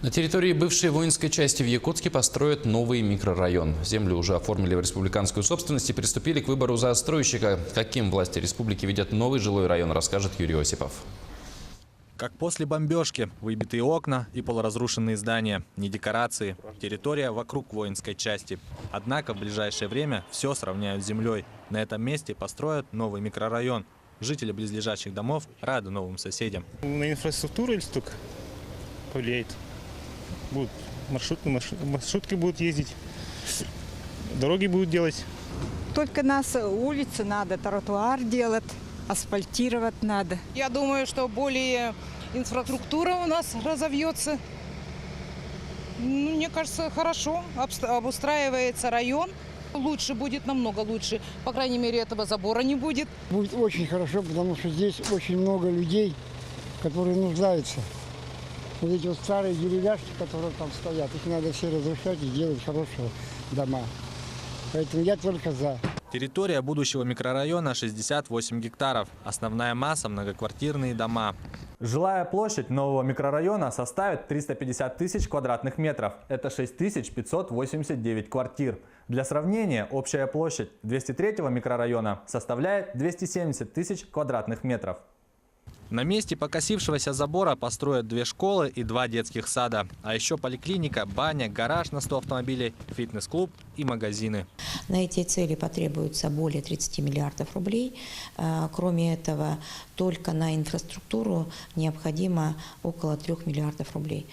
На территории бывшей воинской части в Якутске построят новый микрорайон. Землю уже оформили в республиканскую собственность и приступили к выбору застройщика. Каким власти республики видят новый жилой район, расскажет Юрий Осипов. Как после бомбежки, выбитые окна и полуразрушенные здания, не декорации, территория вокруг воинской части. Однако в ближайшее время все сравняют с землей. На этом месте построят новый микрорайон. Жители близлежащих домов рады новым соседям. На инфраструктуру или столько повлияет? Будут маршрутки будут ездить, дороги будут делать. Только нас улицы надо, тротуар делать, асфальтировать надо. Я думаю, что более инфраструктура у нас разовьется. Мне кажется, хорошо обустраивается район. Лучше будет, намного лучше. По крайней мере, этого забора не будет. Будет очень хорошо, потому что здесь очень много людей, которые нуждаются. Вот эти вот старые деревяшки, которые там стоят, их надо все разрушать и делать хорошие дома. Поэтому я только за. Территория будущего микрорайона 68 гектаров. Основная масса – многоквартирные дома. Жилая площадь нового микрорайона составит 350 тысяч квадратных метров. Это 6589 квартир. Для сравнения, общая площадь 203-го микрорайона составляет 270 тысяч квадратных метров. На месте покосившегося забора построят 2 школы и 2 детских сада. А еще поликлиника, баня, гараж на 100 автомобилей, фитнес-клуб и магазины. На эти цели потребуется более 30 миллиардов рублей. Кроме этого, только на инфраструктуру необходимо около 3 миллиардов рублей,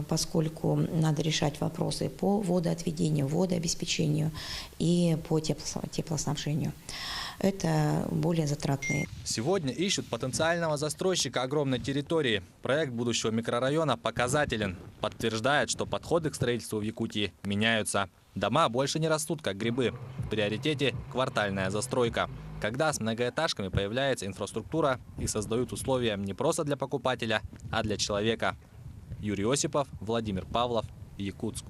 поскольку надо решать вопросы по водоотведению, водообеспечению и по теплоснабжению. Это более затратные. Сегодня ищут потенциального застройщика огромной территории. Проект будущего микрорайона показателен. Подтверждает, что подходы к строительству в Якутии меняются. Дома больше не растут, как грибы. В приоритете квартальная застройка. Когда с многоэтажками появляется инфраструктура и создают условия не просто для покупателя, а для человека. Юрий Осипов, Владимир Павлов, Якутск.